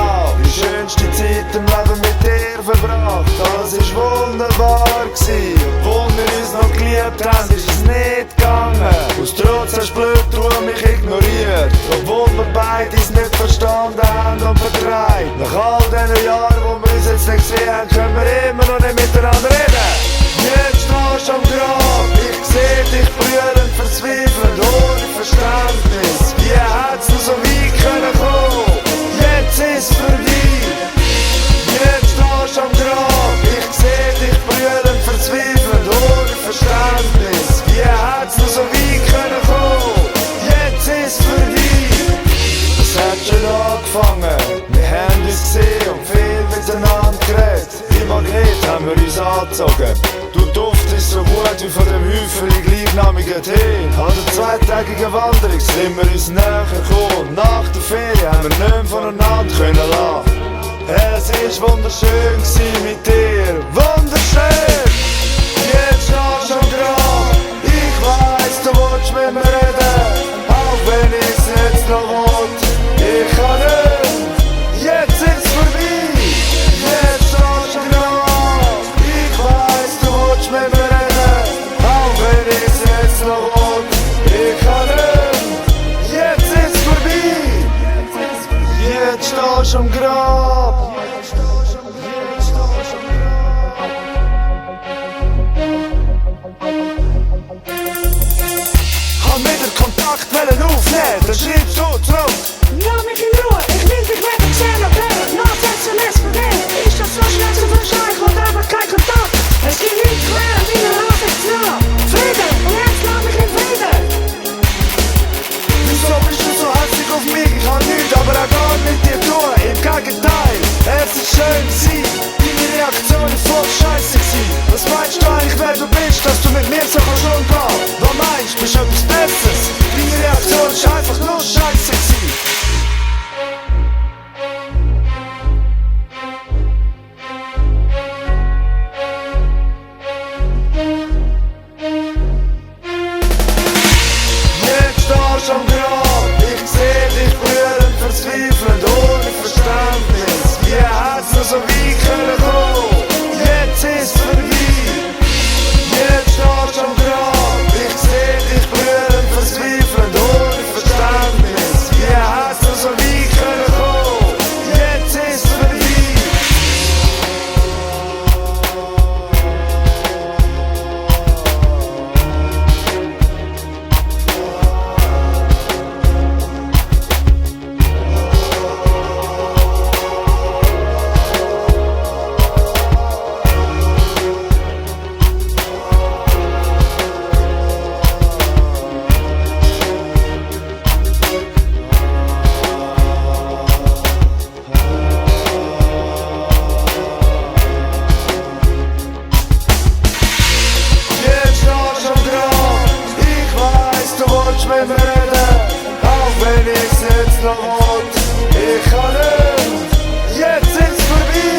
Grab. Die schönste Zeit im Leben mit dir verbracht. Alles war wunderbar gewesen. Obwohl wir uns noch geliebt haben, ist es nicht gegangen. Aus Trotz hast blöd du mich ignoriert. Obwohl wir beide es nicht verstanden haben und verdreht. Nach all diesen Jahren, wo wir uns jetzt nicht gesehen haben, können wir immer noch nicht miteinander reden. Jetzt stehst du am Grab, ich seh dich brüllen, verzweifelnd, ohne Verständnis. Wie hätt's nur so weit können kommen? Jetzt ist vorbei. Jetzt stehst du am Grab, ich seh dich brüllen, verzweifelnd, ohne Verständnis. Wie hätt's nur so weit können kommen? Jetzt ist vorbei. Es hat schon angefangen, wir haben uns gesehen und viel miteinander geredet. Wie Magnet haben wir uns angezogen. Du duftest so gut wie von dem Häufchen gleichnamigen Tee. An der zweitägigen Wanderung sind wir uns näher gekommen. Nach der Ferien haben wir nicht mehr voneinander können lassen. Es war wunderschön mit dir, wunderschön. Jetzt stehst du am Grab, ich weiss, du willst mit mir reden. Auch wenn ich's jetzt noch will, ich kann nicht. Jetzt ist vorbei. Jetzt stehst du am Grab, ich weiss, du willst mit mir reden. Auch wenn ich's jetzt noch will, ich kann nicht. Jetzt ist vorbei. Jetzt stehst du am Grab. Kontakt aufnehmen, dann schreibst du zurück. Lass mich in Ruhe, ich will dich nicht erzählen und hören. Nach SMS von dir ist das so schnell zu verschleichen und einfach kein Kontakt. Es ging nicht klar, wie eine Nachricht nach. Frieden, und jetzt lass mich in Frieden. Wieso bist du so hässlich auf mich? Ich kann nichts, aber auch gar nicht dir tun. Im Gegenteil, es ist schön gewesen. Deine Reaktion ist voll scheisse gewesen. Was meinst du eigentlich, wer du bist, dass du mit mir so kannst umgehen? Was meinst du, bist du etwas Besseres? Deine Reaktion ist einfach nur scheisse gewesen. Jetzt stehst du am Grab, ich seh dich brüllen, verzweifelnd, ohne Verständnis. Wie hätt's nur so weit können kommen? Jetzt ist vorbei. Jetzt stehst du am Grab, ich seh dich brüllen, verzweifelnd, ohne Verständnis. Wie hätt's nur so weit können kommen? Jetzt ist vorbei. Mit mir reden, auch wenn ich's jetzt noch will, ich kann nicht. Jetzt ist vorbei,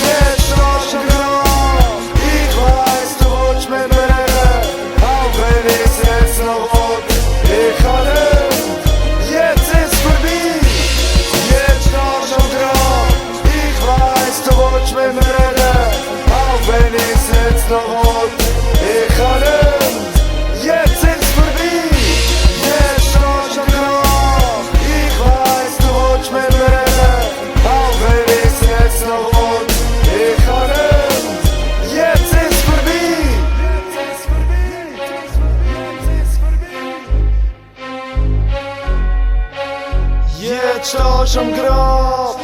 jetzt stehst du am Grab. Ich weiss, du willst mit mir reden, auch wenn ich's jetzt noch will, ich kann nicht. Jetzt ist vorbei, jetzt stehst du am Grab. Ich weiss, du willst mit mir reden, auch wenn ich's jetzt noch will, ich kann nicht. Jetzt ist vorbei. Jetzt stehst du am Grab, ich weiss, du willst mit mir reden, auch wenn ich's jetzt noch will, ich kann nicht. Jetzt ist vorbei. Jetzt stehst du am Grab.